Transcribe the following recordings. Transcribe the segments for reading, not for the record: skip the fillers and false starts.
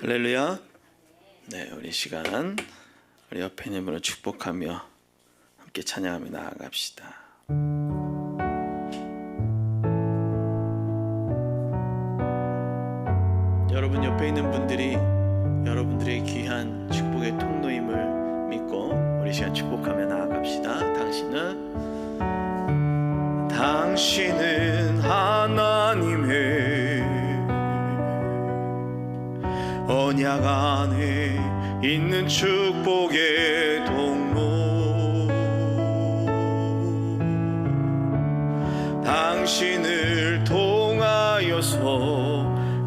할렐루야. 네, 우리 시간 우리 옆에 있는 분을 축복하며 함께 찬양하며 나아갑시다. 여러분 옆에 있는 분들이 여러분들의 귀한 축복의 통로임을 믿고 우리 시간 축복하며 나아갑시다. 당신은 하나님의 언약 안에 있는 축복의 통로, 당신을 통하여서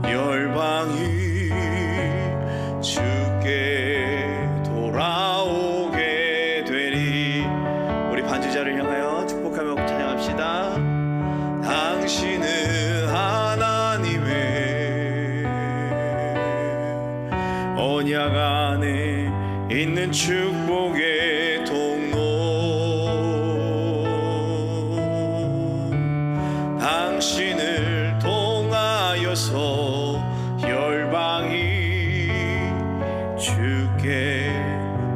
열방이 주께 돌아오게 되리. 우리 반주자를 향하여 축복하며 찬양합시다. 당신은 하나님의 언약 안에 있는 축복의 통로, 당신을 통하여서 열방이 주께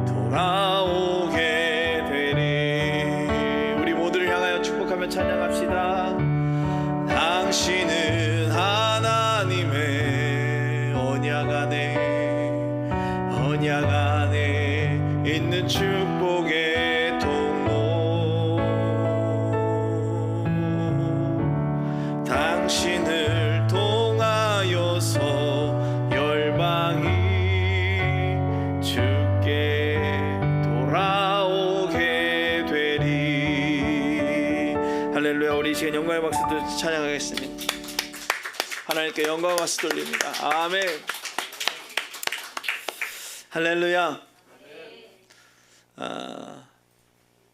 돌아오게 되리. 우리 모두를 향하여 축복하며 찬양합시다. 당신은 하나님의 언약 안에 있는 축복의 통로, 당신을 통하여서 열방이 주께 돌아오게 되리. 할렐루야. 우리 이 시간 영광의 박수도 찬양하겠습니다. 하나님께 영광의 박수 돌립니다. 아멘. 할렐루야.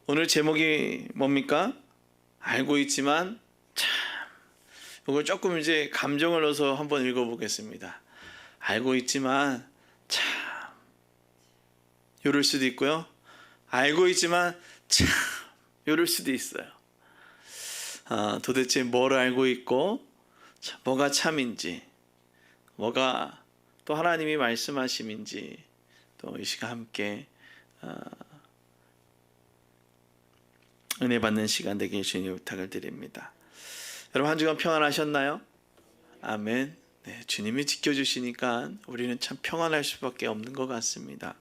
오늘 제목이 뭡니까? 알고 있지만 참. 이걸 조금 이제 감정을 넣어서 한번 읽어보겠습니다. 알고 있지만 참. 이럴 수도 있고요. 알고 있지만 참. 이럴 수도 있어요. 도대체 뭘 알고 있고 뭐가 참인지, 뭐가 또 하나님이 말씀하심인지, 또 이 시간 함께 은혜 받는 시간 되게 주님 부탁을 드립니다. 여러분 한 주간 평안하셨나요? 아멘. 네, 주님이 지켜주시니까 우리는 참 평안할 수밖에 없는 것 같습니다.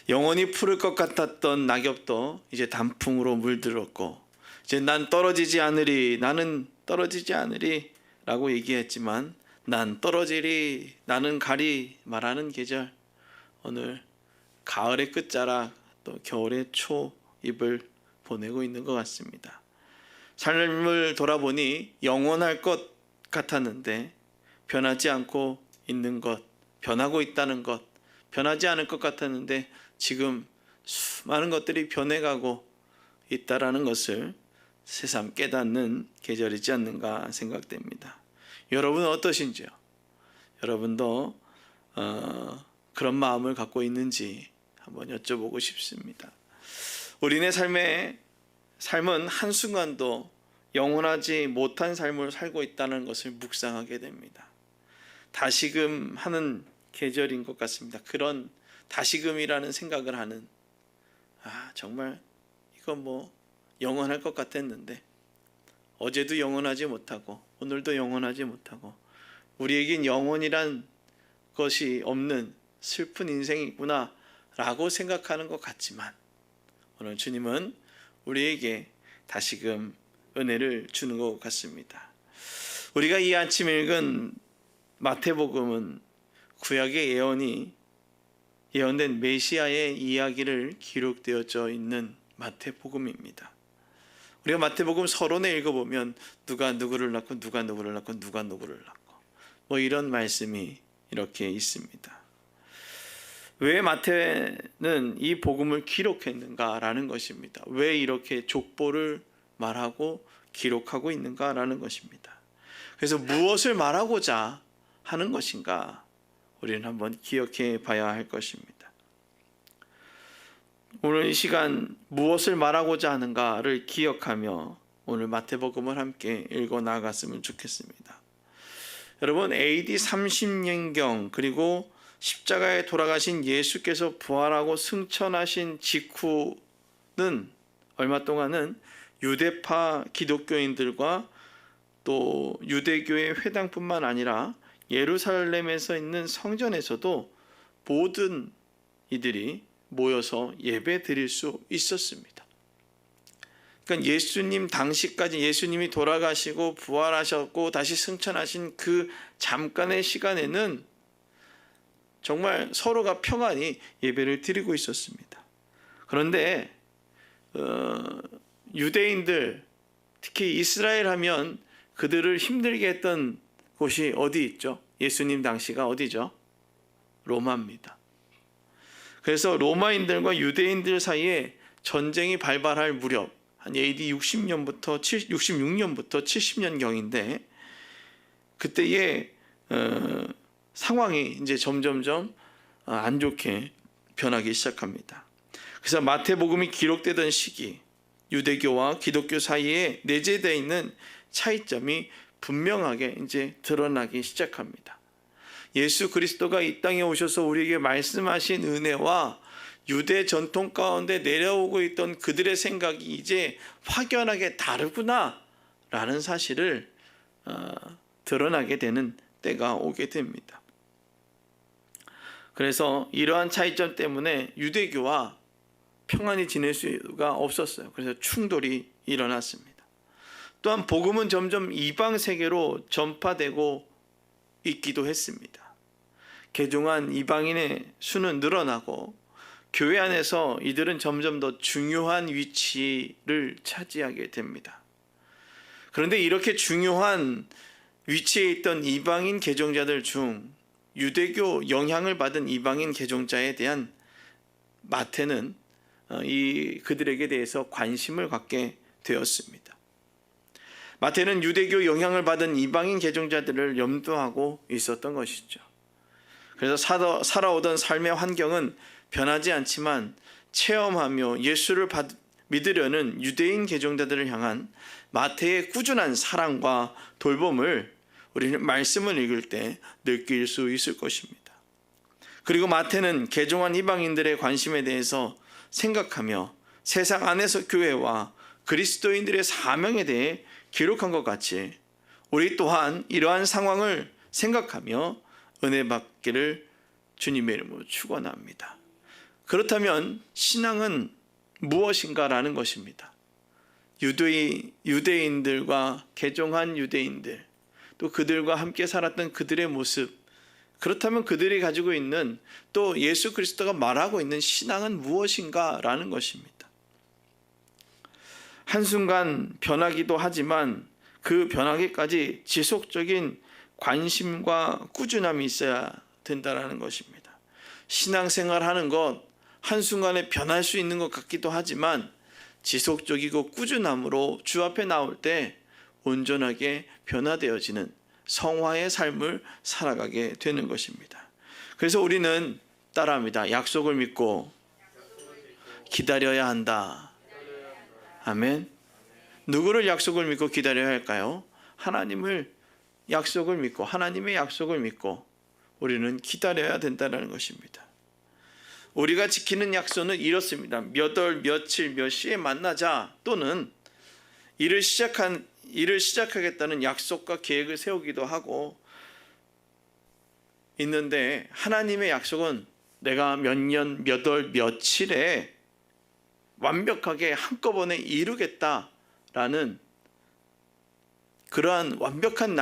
영원히 푸를 것 같았던 낙엽도 이제 단풍으로 물들었고, 이제 나는 떨어지지 않으리 라고 얘기했지만 난 떨어지리, 나는 가리 말하는 계절, 오늘 가을의 끝자락, 또 겨울의 초입을 보내고 있는 것 같습니다. 삶을 돌아보니 영원할 것 같았는데 변하지 않고 있는 것, 변하고 있다는 것, 변하지 않을 것 같았는데 지금 수많은 것들이 변해가고 있다라는 것을 새삼 깨닫는 계절이지 않는가 생각됩니다. 여러분은 어떠신지요? 여러분도 그런 마음을 갖고 있는지 한번 여쭤보고 싶습니다. 우리네 삶은 한순간도 영원하지 못한 삶을 살고 있다는 것을 묵상하게 됩니다. 다시금 하는 계절인 것 같습니다. 그런 다시금이라는 생각을 하는, 정말 이거 뭐 영원할 것 같았는데 어제도 영원하지 못하고 오늘도 영원하지 못하고 우리에겐 영원이란 것이 없는 슬픈 인생이구나 라고 생각하는 것 같지만, 오늘 주님은 우리에게 다시금 은혜를 주는 것 같습니다. 우리가 이 아침 읽은 마태복음은 구약의 예언된 메시아의 이야기를 기록되어져 있는 마태복음입니다. 우리가 마태복음 서론에 읽어보면 누가 누구를 낳고 누가 누구를 낳고 누가 누구를 낳고 뭐 이런 말씀이 이렇게 있습니다. 왜 마태는 이 복음을 기록했는가라는 것입니다. 왜 이렇게 족보를 말하고 기록하고 있는가라는 것입니다. 그래서 무엇을 말하고자 하는 것인가 우리는 한번 기억해 봐야 할 것입니다. 오늘 이 시간 무엇을 말하고자 하는가를 기억하며 오늘 마태복음을 함께 읽어 나갔으면 좋겠습니다. 여러분 AD 30년경 그리고 십자가에 돌아가신 예수께서 부활하고 승천하신 직후는 얼마 동안은 유대파 기독교인들과 또 유대교의 회당뿐만 아니라 예루살렘에서 있는 성전에서도 모든 이들이 모여서 예배 드릴 수 있었습니다. 그러니까 예수님 당시까지 예수님이 돌아가시고 부활하셨고 다시 승천하신 그 잠깐의 시간에는 정말 서로가 평안히 예배를 드리고 있었습니다. 그런데 유대인들, 특히 이스라엘 하면 그들을 힘들게 했던 곳이 어디 있죠? 예수님 당시가 어디죠? 로마입니다. 그래서 로마인들과 유대인들 사이에 전쟁이 발발할 무렵 한 AD 66년부터 70년경인데 그때의 상황이 이제 점점점 안 좋게 변하기 시작합니다. 그래서 마태복음이 기록되던 시기 유대교와 기독교 사이에 내재되어 있는 차이점이 분명하게 이제 드러나기 시작합니다. 예수 그리스도가 이 땅에 오셔서 우리에게 말씀하신 은혜와 유대 전통 가운데 내려오고 있던 그들의 생각이 이제 확연하게 다르구나 라는 사실을 드러나게 되는 때가 오게 됩니다. 그래서 이러한 차이점 때문에 유대교와 평안히 지낼 수가 없었어요. 그래서 충돌이 일어났습니다. 또한 복음은 점점 이방 세계로 전파되고 있기도 했습니다. 개종한 이방인의 수는 늘어나고 교회 안에서 이들은 점점 더 중요한 위치를 차지하게 됩니다. 그런데 이렇게 중요한 위치에 있던 이방인 개종자들 중 유대교 영향을 받은 이방인 개종자에 대한 마태는 그들에게 대해서 관심을 갖게 되었습니다. 마태는 유대교 영향을 받은 이방인 개종자들을 염두하고 있었던 것이죠. 그래서 살아오던 삶의 환경은 변하지 않지만 체험하며 예수를 믿으려는 유대인 개종자들을 향한 마태의 꾸준한 사랑과 돌봄을 우리는 말씀을 읽을 때 느낄 수 있을 것입니다. 그리고 마태는 개종한 이방인들의 관심에 대해서 생각하며 세상 안에서 교회와 그리스도인들의 사명에 대해 기록한 것 같이 우리 또한 이러한 상황을 생각하며 은혜 받기를 주님의 이름으로 축원합니다. 그렇다면 신앙은 무엇인가라는 것입니다. 유대인들과 개종한 유대인들, 또 그들과 함께 살았던 그들의 모습, 그렇다면 그들이 가지고 있는 또 예수 그리스도가 말하고 있는 신앙은 무엇인가라는 것입니다. 한순간 변하기도 하지만 그 변하기까지 지속적인 관심과 꾸준함이 있어야 된다는 것입니다. 신앙생활하는 것 한순간에 변할 수 있는 것 같기도 하지만 지속적이고 꾸준함으로 주 앞에 나올 때 온전하게 변화되어지는 성화의 삶을 살아가게 되는 것입니다. 그래서 우리는 따라합니다. 약속을 믿고 기다려야 한다. 아멘. 누구를 약속을 믿고 기다려야 할까요? 하나님을 약속을 믿고 하나님의 약속을 믿고 우리는 기다려야 된다는 것입니다. 우리가 지키는 약속은 이렇습니다. 몇 월 며칠 몇 시에 만나자 또는 일을 시작하겠다는 약속과 계획을 세우기도 하고 있는데 하나님의 약속은 내가 몇 년 몇 월 며칠에 완벽하게 한꺼번에 이루겠다라는 그러한 완벽한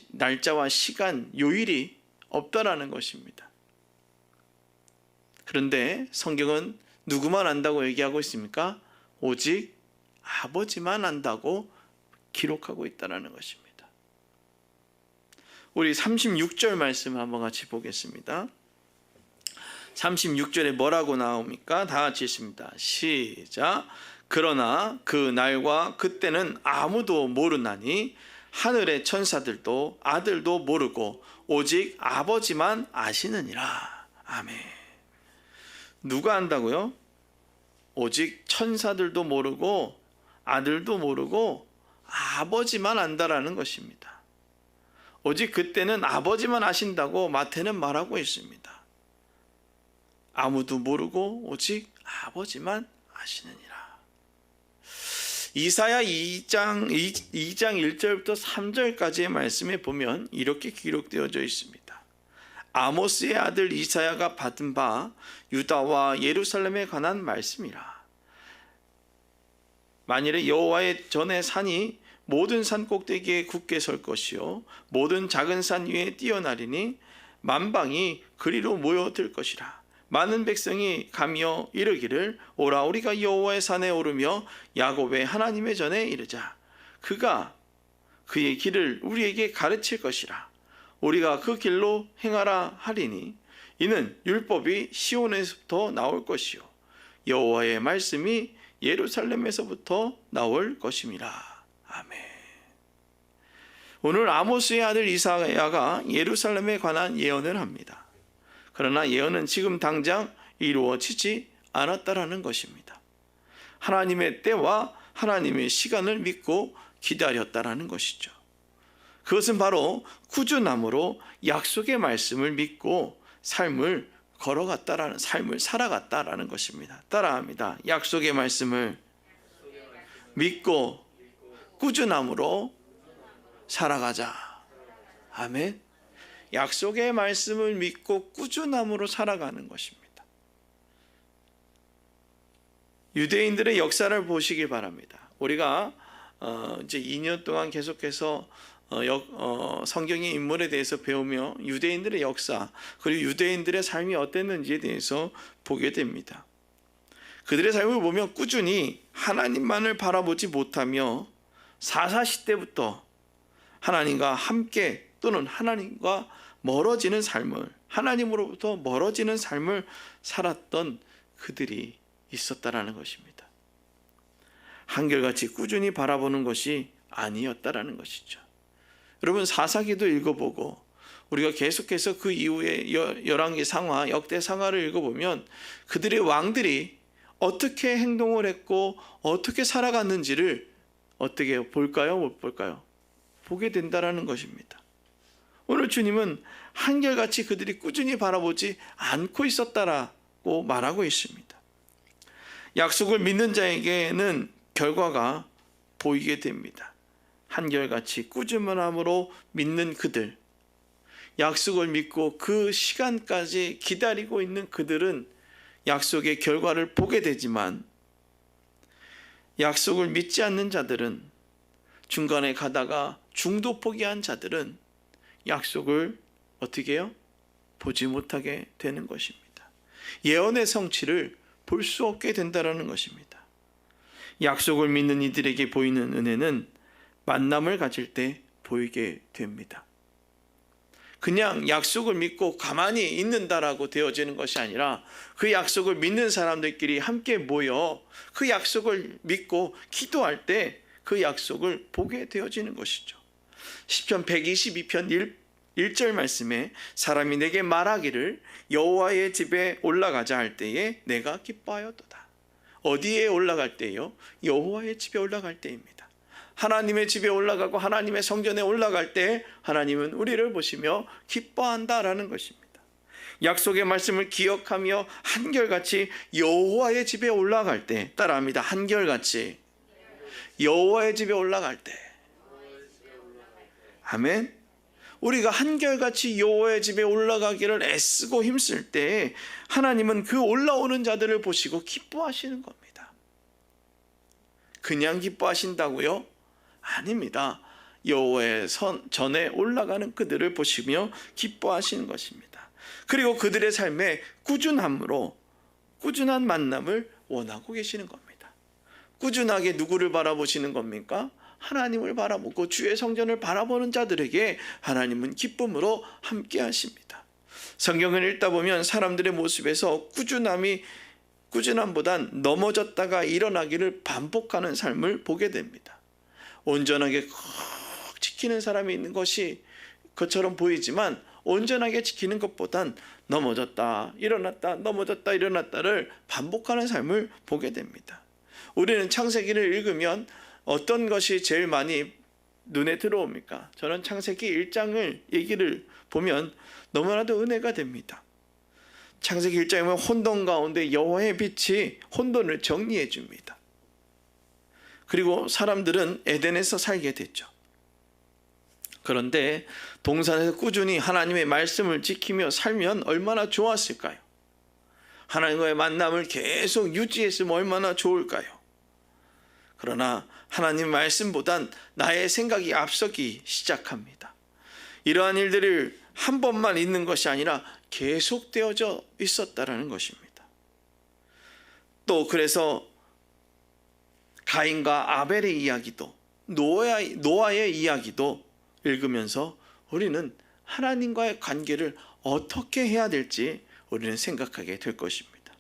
날짜와 시간, 요일이 없다라는 것입니다. 그런데 성경은 누구만 안다고 얘기하고 있습니까? 오직 아버지만 안다고 기록하고 있다는 것입니다. 우리 36절 말씀 한번 같이 보겠습니다. 36절에 뭐라고 나옵니까? 다 같이 읽습니다. 시작. 그러나 그 날과 그때는 아무도 모르나니 하늘의 천사들도 아들도 모르고 오직 아버지만 아시느니라. 아멘. 누가 안다고요? 오직 천사들도 모르고 아들도 모르고 아버지만 안다라는 것입니다. 오직 그때는 아버지만 아신다고 마태는 말하고 있습니다. 아무도 모르고 오직 아버지만 아시느니라. 이사야 2장 1절부터 3절까지의 말씀에 보면 이렇게 기록되어져 있습니다. 아모스의 아들 이사야가 받은 바 유다와 예루살렘에 관한 말씀이라. 만일에 여호와의 전에 산이 모든 산 꼭대기에 굳게 설 것이요 모든 작은 산 위에 뛰어나리니 만방이 그리로 모여들 것이라. 많은 백성이 가며 이르기를 오라 우리가 여호와의 산에 오르며 야곱의 하나님의 전에 이르자. 그가 그의 길을 우리에게 가르칠 것이라. 우리가 그 길로 행하라 하리니 이는 율법이 시온에서부터 나올 것이요 여호와의 말씀이 예루살렘에서부터 나올 것임이라. 아멘. 오늘 아모스의 아들 이사야가 예루살렘에 관한 예언을 합니다. 그러나 예언은 지금 당장 이루어지지 않았다라는 것입니다. 하나님의 때와 하나님의 시간을 믿고 기다렸다라는 것이죠. 그것은 바로 꾸준함으로 약속의 말씀을 믿고 삶을 걸어갔다라는, 삶을 살아갔다라는 것입니다. 따라합니다. 약속의 말씀을 믿고 꾸준함으로 살아가자. 아멘. 약속의 말씀을 믿고 꾸준함으로 살아가는 것입니다. 유대인들의 역사를 보시기 바랍니다. 우리가 이제 2년 동안 계속해서 성경의 인물에 대해서 배우며 유대인들의 역사 그리고 유대인들의 삶이 어땠는지에 대해서 보게 됩니다. 그들의 삶을 보면 꾸준히 하나님만을 바라보지 못하며 사사시대부터 하나님과 함께 또는 하나님과 멀어지는 삶을, 하나님으로부터 멀어지는 삶을 살았던 그들이 있었다라는 것입니다. 한결같이 꾸준히 바라보는 것이 아니었다라는 것이죠. 여러분 사사기도 읽어보고 우리가 계속해서 그 이후에 열왕기 상하, 역대 상하를 읽어보면 그들의 왕들이 어떻게 행동을 했고 어떻게 살아갔는지를 어떻게 볼까요? 못 볼까요? 보게 된다라는 것입니다. 오늘 주님은 한결같이 그들이 꾸준히 바라보지 않고 있었다라고 말하고 있습니다. 약속을 믿는 자에게는 결과가 보이게 됩니다. 한결같이 꾸준함으로 믿는 그들, 약속을 믿고 그 시간까지 기다리고 있는 그들은 약속의 결과를 보게 되지만 약속을 믿지 않는 자들은 중간에 가다가 중도 포기한 자들은 약속을 어떻게 해요? 보지 못하게 되는 것입니다. 예언의 성취를 볼 수 없게 된다는 것입니다. 약속을 믿는 이들에게 보이는 은혜는 만남을 가질 때 보이게 됩니다. 그냥 약속을 믿고 가만히 있는다라고 되어지는 것이 아니라 그 약속을 믿는 사람들끼리 함께 모여 그 약속을 믿고 기도할 때 그 약속을 보게 되어지는 것이죠. 시편 122편 1절 말씀에 사람이 내게 말하기를 여호와의 집에 올라가자 할 때에 내가 기뻐하였도다. 어디에 올라갈 때요? 여호와의 집에 올라갈 때입니다. 하나님의 집에 올라가고 하나님의 성전에 올라갈 때 하나님은 우리를 보시며 기뻐한다라는 것입니다. 약속의 말씀을 기억하며 한결같이 여호와의 집에 올라갈 때, 따라합니다. 한결같이 여호와의 집에 올라갈 때, 아멘. 우리가 한결같이 여호와의 집에 올라가기를 애쓰고 힘쓸 때 하나님은 그 올라오는 자들을 보시고 기뻐하시는 겁니다. 그냥 기뻐하신다고요? 아닙니다. 여호와의 전에 올라가는 그들을 보시며 기뻐하시는 것입니다. 그리고 그들의 삶에 꾸준함으로 꾸준한 만남을 원하고 계시는 겁니다. 꾸준하게 누구를 바라보시는 겁니까? 하나님을 바라보고 주의 성전을 바라보는 자들에게 하나님은 기쁨으로 함께 하십니다. 성경을 읽다 보면 사람들의 모습에서 꾸준함보단 넘어졌다가 일어나기를 반복하는 삶을 보게 됩니다. 온전하게 꼭 지키는 사람이 있는 것이 그처럼 보이지만 온전하게 지키는 것보단 넘어졌다 일어났다 넘어졌다 일어났다를 반복하는 삶을 보게 됩니다. 우리는 창세기를 읽으면 어떤 것이 제일 많이 눈에 들어옵니까? 저는 창세기 1장을 얘기를 보면 너무나도 은혜가 됩니다. 창세기 1장에 보면 혼돈 가운데 여호와의 빛이 혼돈을 정리해 줍니다. 그리고 사람들은 에덴에서 살게 됐죠. 그런데 동산에서 꾸준히 하나님의 말씀을 지키며 살면 얼마나 좋았을까요? 하나님과의 만남을 계속 유지했으면 얼마나 좋을까요? 그러나 하나님 말씀보단 나의 생각이 앞서기 시작합니다. 이러한 일들을 한 번만 있는 것이 아니라 계속되어져 있었다라는 것입니다. 또 그래서 가인과 아벨의 이야기도 노아의 이야기도 읽으면서 우리는 하나님과의 관계를 어떻게 해야 될지 우리는 생각하게 될 것입니다.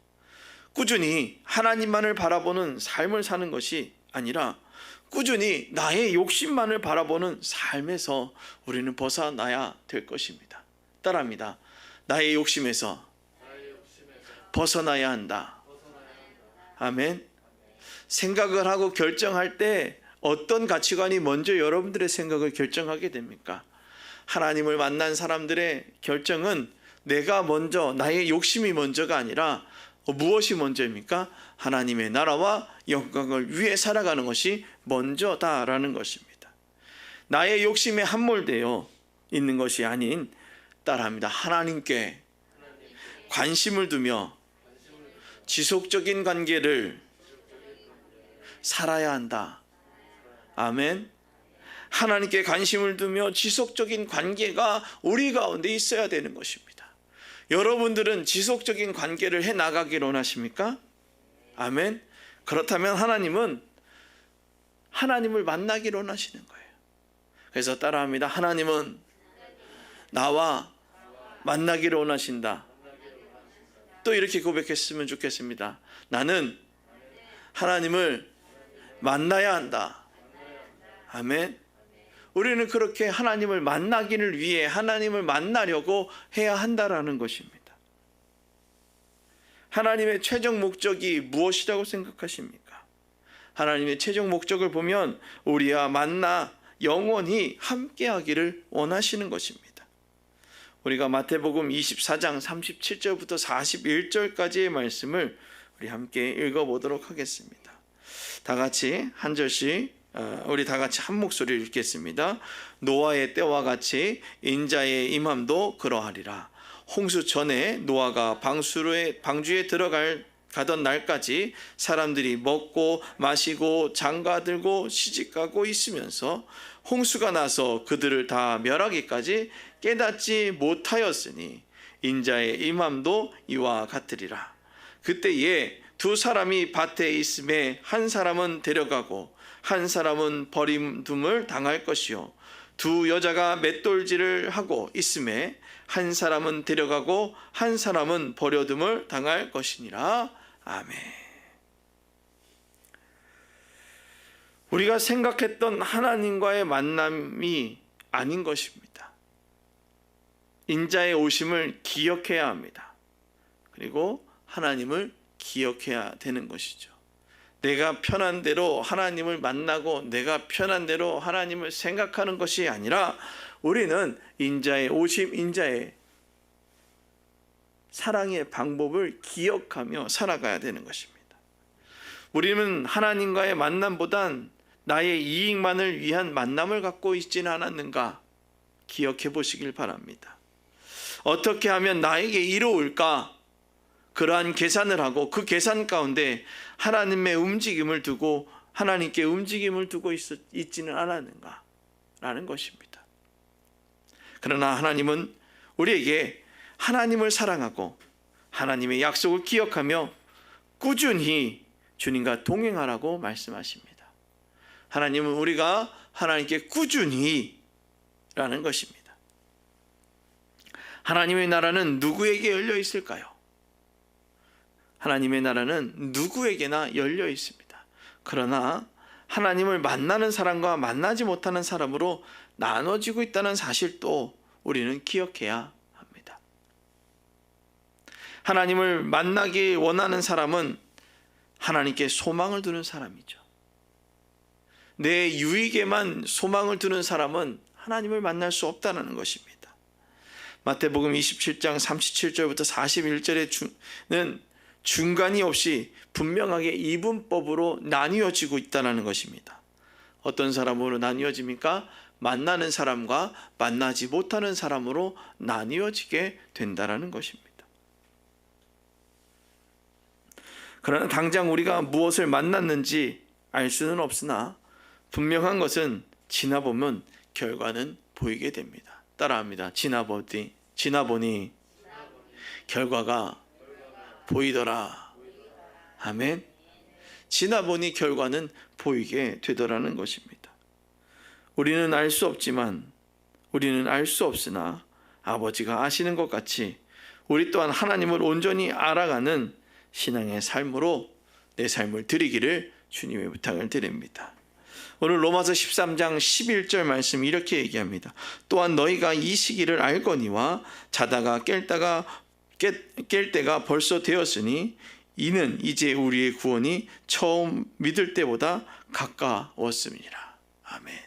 꾸준히 하나님만을 바라보는 삶을 사는 것이 아니라 꾸준히 나의 욕심만을 바라보는 삶에서 우리는 벗어나야 될 것입니다. 따라합니다. 나의 욕심에서 벗어나야 한다. 아멘. 생각을 하고 결정할 때 어떤 가치관이 먼저 여러분들의 생각을 결정하게 됩니까? 하나님을 만난 사람들의 결정은 내가 먼저, 나의 욕심이 먼저가 아니라 무엇이 먼저입니까? 하나님의 나라와 영광을 위해 살아가는 것이 먼저다라는 것입니다. 나의 욕심에 함몰되어 있는 것이 아닌, 따라합니다, 하나님께 관심을 두며 지속적인 관계를 살아야 한다. 아멘. 하나님께 관심을 두며 지속적인 관계가 우리 가운데 있어야 되는 것입니다. 여러분들은 지속적인 관계를 해나가기를 원하십니까? 아멘. 그렇다면 하나님은 하나님을 만나기를 원하시는 거예요. 그래서 따라합니다. 하나님은 나와 만나기를 원하신다. 또 이렇게 고백했으면 좋겠습니다. 나는 하나님을 만나야 한다. 아멘. 우리는 그렇게 하나님을 만나기를 위해 하나님을 만나려고 해야 한다라는 것입니다. 하나님의 최종 목적이 무엇이라고 생각하십니까? 하나님의 최종 목적을 보면 우리와 만나 영원히 함께하기를 원하시는 것입니다. 우리가 마태복음 24장 37절부터 41절까지의 말씀을 우리 함께 읽어보도록 하겠습니다. 다 같이 한 절씩 우리 다 같이 한 목소리를 읽겠습니다. 노아의 때와 같이 인자의 임함도 그러하리라. 홍수 전에 노아가 방주에 가던 날까지 사람들이 먹고 마시고 장가들고 시집가고 있으면서 홍수가 나서 그들을 다 멸하기까지 깨닫지 못하였으니 인자의 임함도 이와 같으리라. 그때에 두 사람이 밭에 있음에 한 사람은 데려가고 한 사람은 버림둠을 당할 것이요 두 여자가 맷돌질을 하고 있음에 한 사람은 데려가고 한 사람은 버려둠을 당할 것이니라. 아멘. 우리가 생각했던 하나님과의 만남이 아닌 것입니다. 인자의 오심을 기억해야 합니다. 그리고 하나님을 기억해야 되는 것이죠. 내가 편한 대로 하나님을 만나고 내가 편한 대로 하나님을 생각하는 것이 아니라 우리는 인자의 오심, 인자의 사랑의 방법을 기억하며 살아가야 되는 것입니다. 우리는 하나님과의 만남보단 나의 이익만을 위한 만남을 갖고 있지는 않았는가 기억해 보시길 바랍니다. 어떻게 하면 나에게 이로울까? 그러한 계산을 하고 그 계산 가운데 하나님의 움직임을 두고 하나님께 움직임을 두고 있지는 않았는가 라는 것입니다. 그러나 하나님은 우리에게 하나님을 사랑하고 하나님의 약속을 기억하며 꾸준히 주님과 동행하라고 말씀하십니다. 하나님은 우리가 하나님께 꾸준히 라는 것입니다. 하나님의 나라는 누구에게 열려 있을까요? 하나님의 나라는 누구에게나 열려 있습니다. 그러나 하나님을 만나는 사람과 만나지 못하는 사람으로 나눠지고 있다는 사실도 우리는 기억해야 합니다. 하나님을 만나기 원하는 사람은 하나님께 소망을 두는 사람이죠. 내 유익에만 소망을 두는 사람은 하나님을 만날 수 없다는 것입니다. 마태복음 27장 37절부터 41절에는 중간이 없이 분명하게 이분법으로 나뉘어지고 있다는 것입니다. 어떤 사람으로 나뉘어집니까? 만나는 사람과 만나지 못하는 사람으로 나뉘어지게 된다는 것입니다. 그러나 당장 우리가 무엇을 만났는지 알 수는 없으나 분명한 것은 지나보면 결과는 보이게 됩니다. 따라합니다. 지나보니 결과가 보이더라. 아멘. 지나보니 결과는 보이게 되더라는 것입니다. 우리는 알 수 없지만, 우리는 알 수 없으나 아버지가 아시는 것 같이 우리 또한 하나님을 온전히 알아가는 신앙의 삶으로 내 삶을 드리기를 주님의 부탁을 드립니다. 오늘 로마서 13장 11절 말씀 이렇게 얘기합니다. 또한 너희가 이 시기를 알거니와 자다가 깰 때가 벌써 되었으니 이는 이제 우리의 구원이 처음 믿을 때보다 가까웠음이라. 아멘.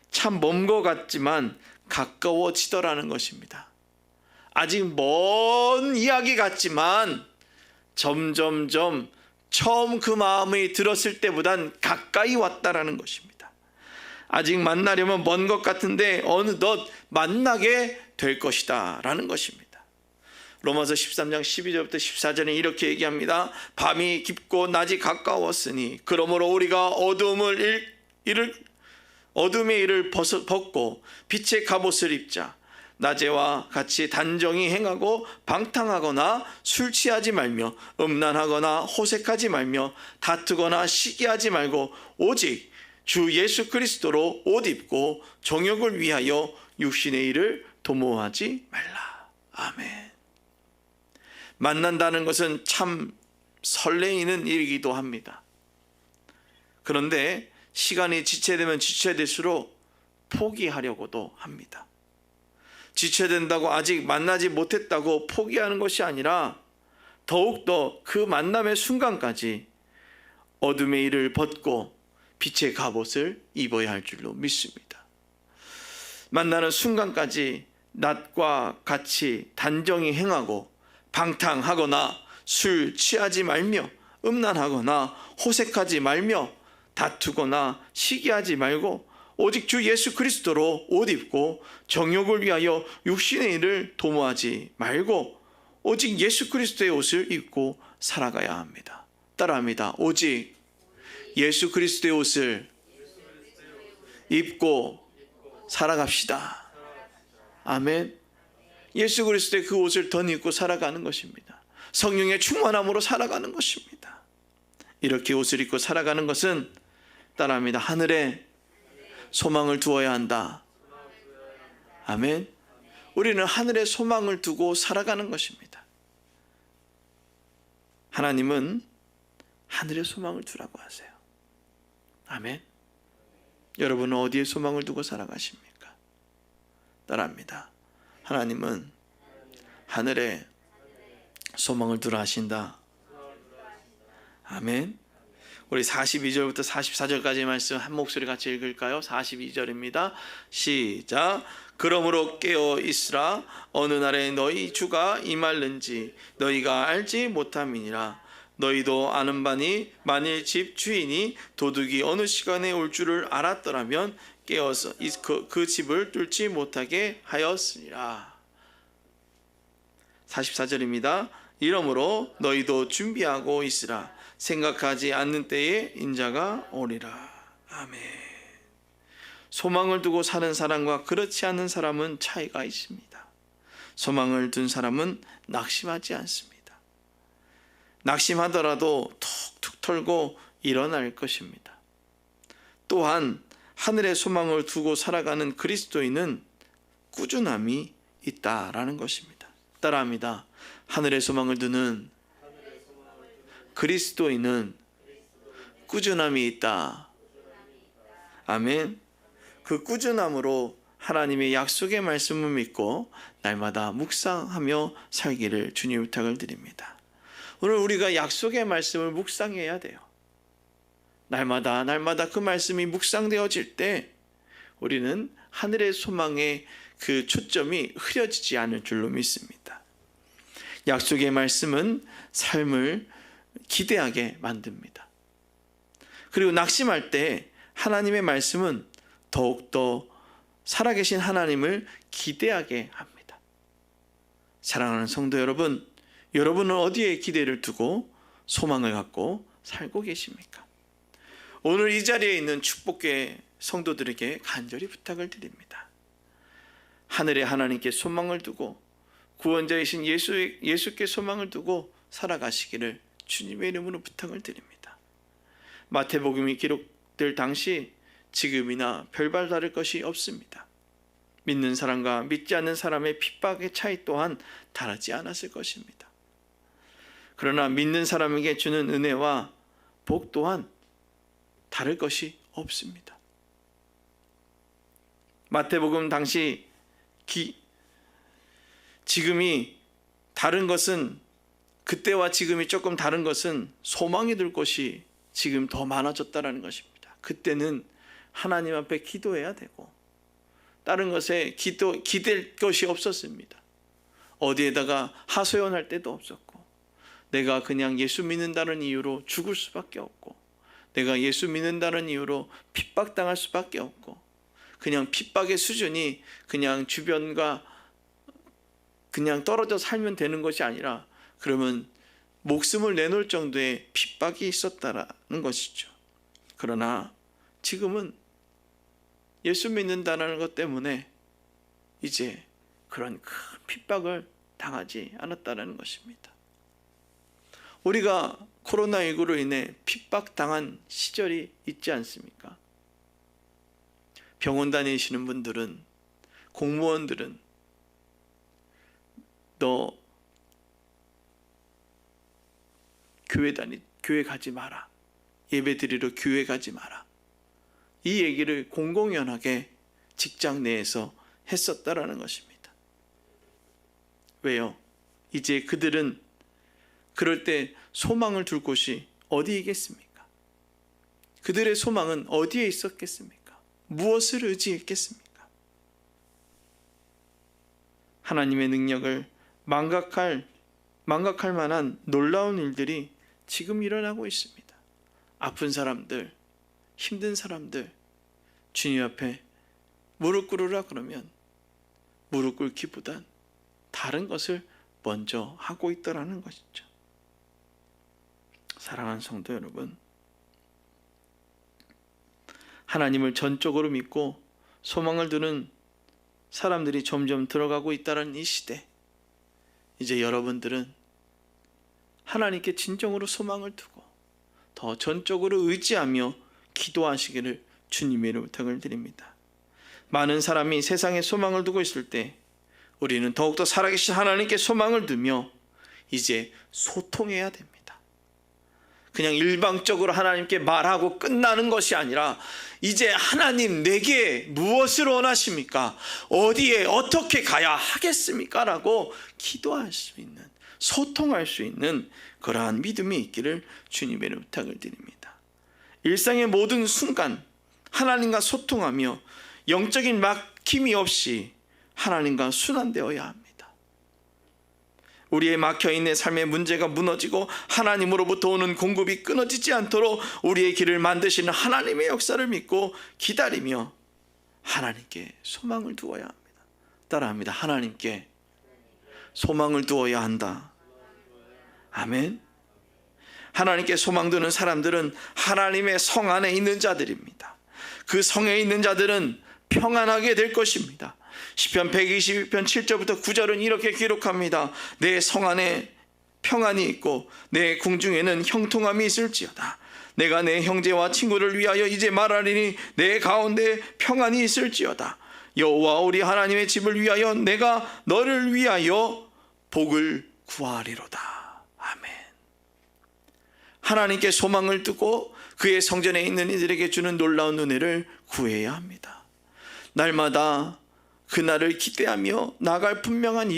참 먼 것 같지만 가까워지더라는 것입니다. 아직 먼 이야기 같지만 점점점 처음 그 마음이 들었을 때보단 가까이 왔다라는 것입니다. 아직 만나려면 먼 것 같은데 어느덧 만나게 될 것이다 라는 것입니다. 로마서 13장 12절부터 14절에 이렇게 얘기합니다. 밤이 깊고 낮이 가까웠으니 그러므로 우리가 어둠의 일을 벗고 빛의 갑옷을 입자. 낮에와 같이 단정히 행하고 방탕하거나 술 취하지 말며 음란하거나 호색하지 말며 다투거나 시기하지 말고 오직 주 예수 그리스도로 옷 입고 정욕을 위하여 육신의 일을 도모하지 말라. 아멘. 만난다는 것은 참 설레이는 일이기도 합니다. 그런데 시간이 지체되면 지체될수록 포기하려고도 합니다. 지체된다고 아직 만나지 못했다고 포기하는 것이 아니라 더욱더 그 만남의 순간까지 어둠의 일을 벗고 빛의 갑옷을 입어야 할 줄로 믿습니다. 만나는 순간까지 낮과 같이 단정히 행하고 방탕하거나 술 취하지 말며 음란하거나 호색하지 말며 다투거나 시기하지 말고 오직 주 예수 그리스도로 옷 입고 정욕을 위하여 육신의 일을 도모하지 말고 오직 예수 그리스도의 옷을 입고 살아가야 합니다. 따라합니다. 오직 예수 그리스도의 옷을 입고 살아갑시다. 아멘. 예수 그리스도의 그 옷을 덧입고 살아가는 것입니다. 성령의 충만함으로 살아가는 것입니다. 이렇게 옷을 입고 살아가는 것은 따라합니다. 하늘에 소망을 두어야 한다. 아멘. 우리는 하늘에 소망을 두고 살아가는 것입니다. 하나님은 하늘에 소망을 두라고 하세요. 아멘. 여러분은 어디에 소망을 두고 살아가십니까? 따라합니다. 하나님은 하늘에 소망을 두라 하신다. 아멘. 우리 42절부터 44절까지 말씀 한 목소리 같이 읽을까요? 42절입니다. 시작. 그러므로 깨어 있으라. 어느 날에 너희 주가 임할는지 너희가 알지 못함이니라. 너희도 아는 바니 만일 집 주인이 도둑이 어느 시간에 올 줄을 알았더라면 깨어서 그 집을 뚫지 못하게 하였으리라. 44절입니다. 이러므로 너희도 준비하고 있으라. 생각하지 않는 때에 인자가 오리라. 아멘. 소망을 두고 사는 사람과 그렇지 않은 사람은 차이가 있습니다. 소망을 둔 사람은 낙심하지 않습니다. 낙심하더라도 툭툭 털고 일어날 것입니다. 또한 하늘의 소망을 두고 살아가는 그리스도인은 꾸준함이 있다라는 것입니다. 따라합니다. 하늘의 소망을 두는 그리스도인은 꾸준함이 있다. 아멘. 그 꾸준함으로 하나님의 약속의 말씀을 믿고 날마다 묵상하며 살기를 주님 부탁을 드립니다. 오늘 우리가 약속의 말씀을 묵상해야 돼요. 날마다 그 말씀이 묵상되어질 때 우리는 하늘의 소망의 그 초점이 흐려지지 않을 줄로 믿습니다. 약속의 말씀은 삶을 기대하게 만듭니다. 그리고 낙심할 때 하나님의 말씀은 더욱더 살아계신 하나님을 기대하게 합니다. 사랑하는 성도 여러분, 여러분은 어디에 기대를 두고 소망을 갖고 살고 계십니까? 오늘 이 자리에 있는 축복교회 성도들에게 간절히 부탁을 드립니다. 하늘의 하나님께 소망을 두고 구원자이신 예수께 소망을 두고 살아가시기를 주님의 이름으로 부탁을 드립니다. 마태복음이 기록될 당시 지금이나 별반 다를 것이 없습니다. 믿는 사람과 믿지 않는 사람의 핍박의 차이 또한 다르지 않았을 것입니다. 그러나 믿는 사람에게 주는 은혜와 복 또한 다를 것이 없습니다. 마태복음 당시 지금이 다른 것은, 그때와 지금이 조금 다른 것은 소망이 들 것이 지금 더 많아졌다는 것입니다. 그때는 하나님 앞에 기도해야 되고 다른 것에 기댈 것이 없었습니다. 어디에다가 하소연할 데도 없었고, 내가 그냥 예수 믿는다는 이유로 죽을 수밖에 없고, 내가 예수 믿는다는 이유로 핍박당할 수밖에 없고, 그냥 핍박의 수준이 그냥 주변과 그냥 떨어져 살면 되는 것이 아니라 그러면 목숨을 내놓을 정도의 핍박이 있었다라는 것이죠. 그러나 지금은 예수 믿는다는 것 때문에 이제 그런 큰 핍박을 당하지 않았다는 것입니다. 우리가 코로나19로 인해 핍박당한 시절이 있지 않습니까? 병원 다니시는 분들은, 공무원들은 너 교회 가지 마라, 예배 드리러 교회 가지 마라, 이 얘기를 공공연하게 직장 내에서 했었다라는 것입니다. 왜요? 이제 그들은 그럴 때 소망을 둘 곳이 어디이겠습니까? 그들의 소망은 어디에 있었겠습니까? 무엇을 의지했겠습니까? 하나님의 능력을 망각할 만한 놀라운 일들이 지금 일어나고 있습니다. 아픈 사람들, 힘든 사람들 주님 앞에 무릎 꿇으라 그러면 무릎 꿇기보단 다른 것을 먼저 하고 있다라는 것이죠. 사랑하는 성도 여러분, 하나님을 전적으로 믿고 소망을 두는 사람들이 점점 들어가고 있다는 이 시대, 이제 여러분들은 하나님께 진정으로 소망을 두고 더 전적으로 의지하며 기도하시기를 주님의 부탁을 드립니다. 많은 사람이 세상에 소망을 두고 있을 때 우리는 더욱더 살아계신 하나님께 소망을 두며 이제 소통해야 됩니다. 그냥 일방적으로 하나님께 말하고 끝나는 것이 아니라 이제 하나님, 내게 무엇을 원하십니까? 어디에 어떻게 가야 하겠습니까? 라고 기도할 수 있는, 소통할 수 있는 그러한 믿음이 있기를 주님의 부탁을 드립니다. 일상의 모든 순간 하나님과 소통하며 영적인 막힘이 없이 하나님과 순환되어야 합니다. 우리의 막혀있는 삶의 문제가 무너지고 하나님으로부터 오는 공급이 끊어지지 않도록 우리의 길을 만드시는 하나님의 역사를 믿고 기다리며 하나님께 소망을 두어야 합니다. 따라합니다. 하나님께 소망을 두어야 한다. 아멘. 하나님께 소망 두는 사람들은 하나님의 성 안에 있는 자들입니다. 그 성에 있는 자들은 평안하게 될 것입니다. 시편 122편 7절부터 9절은 이렇게 기록합니다. 내 성 안에 평안이 있고 내 궁중에는 형통함이 있을지어다. 내가 내 형제와 친구를 위하여 이제 말하리니 내 가운데 평안이 있을지어다. 여호와 우리 하나님의 집을 위하여 내가 너를 위하여 복을 구하리로다. 아멘. 하나님께 소망을 두고 그의 성전에 있는 이들에게 주는 놀라운 은혜를 구해야 합니다. 날마다 그날을 기대하며 나갈 분명한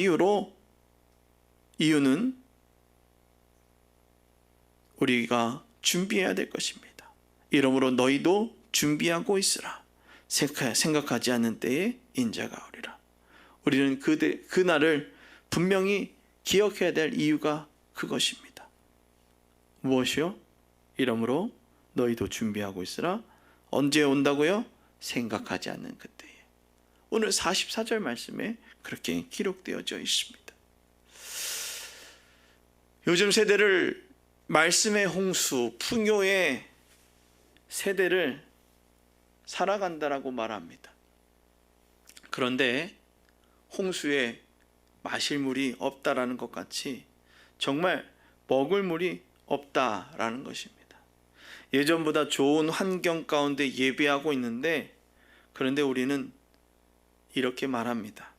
이유는 우리가 준비해야 될 것입니다. 이러므로 너희도 준비하고 있으라. 생각하지 않는 때에 인자가 오리라. 우리는 그날을 분명히 기억해야 될 이유가 그것입니다. 무엇이요? 이러므로 너희도 준비하고 있으라. 언제 온다고요? 생각하지 않는 그때에. 오늘 44절 말씀에 그렇게 기록되어져 있습니다. 요즘 세대를 말씀의 홍수, 풍요의 세대를 살아간다라고 말합니다. 그런데 홍수에 마실 물이 없다라는 것 같이 정말 먹을 물이 없다라는 것입니다. 예전보다 좋은 환경 가운데 예배하고 있는데, 그런데 우리는 이렇게 말합니다.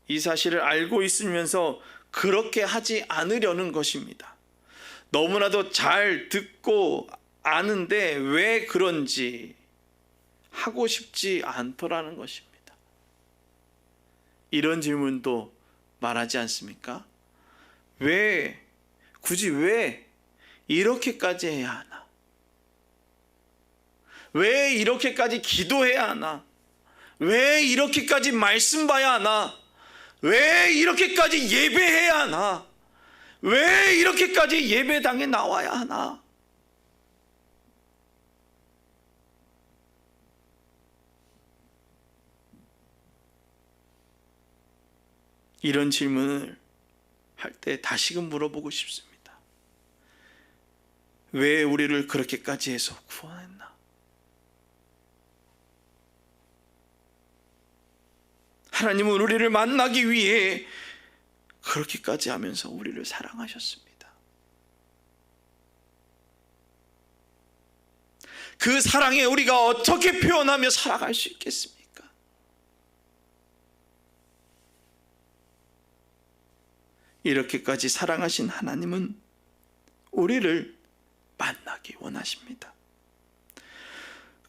이 사실을 알고 있으면서 그렇게 하지 않으려는 것입니다. 너무나도 잘 듣고 아는데 왜 그런지 하고 싶지 않더라는 것입니다. 이런 질문도 말하지 않습니까? 굳이 왜 이렇게까지 해야 하나? 왜 이렇게까지 기도해야 하나? 왜 이렇게까지 말씀 봐야 하나? 왜 이렇게까지 예배해야 하나? 왜 이렇게까지 예배당에 나와야 하나? 이런 질문을 할 때 다시금 물어보고 싶습니다. 왜 우리를 그렇게까지 해서 구원했나? 하나님은 우리를 만나기 위해 그렇게까지 하면서 우리를 사랑하셨습니다. 그 사랑에 우리가 어떻게 표현하며 살아갈 수 있겠습니까? 이렇게까지 사랑하신 하나님은 우리를 만나기 원하십니다.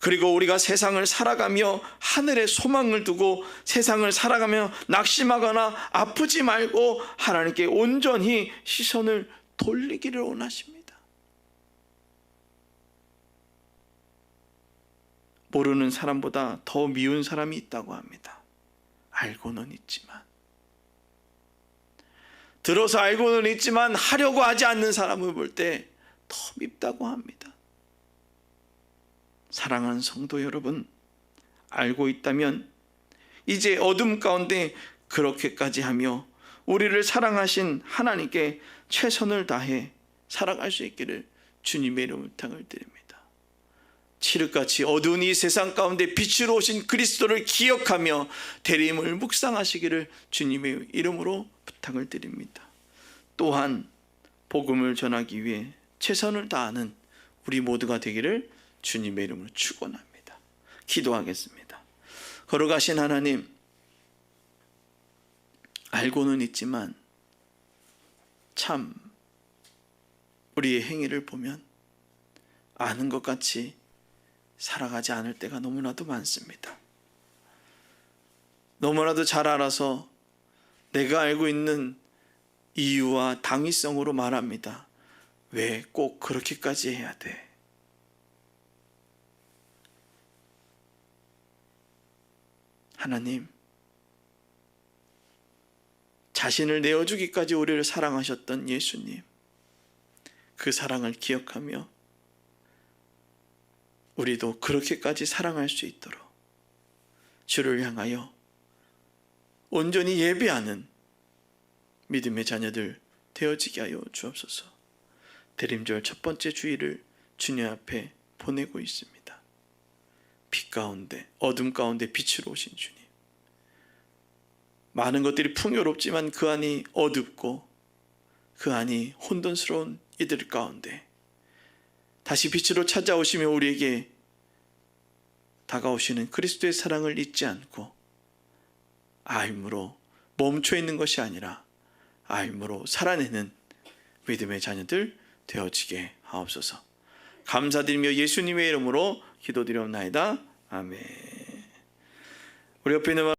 그리고 우리가 세상을 살아가며 하늘에 소망을 두고 세상을 살아가며 낙심하거나 아프지 말고 하나님께 온전히 시선을 돌리기를 원하십니다. 모르는 사람보다 더 미운 사람이 있다고 합니다. 알고는 있지만, 들어서 알고는 있지만 하려고 하지 않는 사람을 볼 때 더 밉다고 합니다. 사랑하는 성도 여러분, 알고 있다면 이제 어둠 가운데 그렇게까지 하며 우리를 사랑하신 하나님께 최선을 다해 살아갈 수 있기를 주님의 이름으로 부탁을 드립니다. 칠흑같이 어두운 이 세상 가운데 빛으로 오신 그리스도를 기억하며 대림을 묵상하시기를 주님의 이름으로 부탁을 드립니다. 또한 복음을 전하기 위해 최선을 다하는 우리 모두가 되기를 주님의 이름으로 축원합니다. 기도하겠습니다. 걸어가신 하나님, 알고는 있지만 참 우리의 행위를 보면 아는 것 같이 살아가지 않을 때가 너무나도 많습니다. 너무나도 잘 알아서 내가 알고 있는 이유와 당위성으로 말합니다. 왜 꼭 그렇게까지 해야 돼? 하나님, 자신을 내어주기까지 우리를 사랑하셨던 예수님, 그 사랑을 기억하며 우리도 그렇게까지 사랑할 수 있도록 주를 향하여 온전히 예배하는 믿음의 자녀들 되어지게 하여 주옵소서. 대림절 첫 번째 주일을 주님 앞에 보내고 있습니다. 빛 가운데, 어둠 가운데 빛으로 오신 주님, 많은 것들이 풍요롭지만 그 안이 어둡고 그 안이 혼돈스러운 이들 가운데 다시 빛으로 찾아오시며 우리에게 다가오시는 그리스도의 사랑을 잊지 않고 알므로 멈춰 있는 것이 아니라 알므로 살아내는 믿음의 자녀들 되어지게 하옵소서. 감사드리며 예수님의 이름으로 기도드리옵나이다. 아멘. 우리 옆에 있는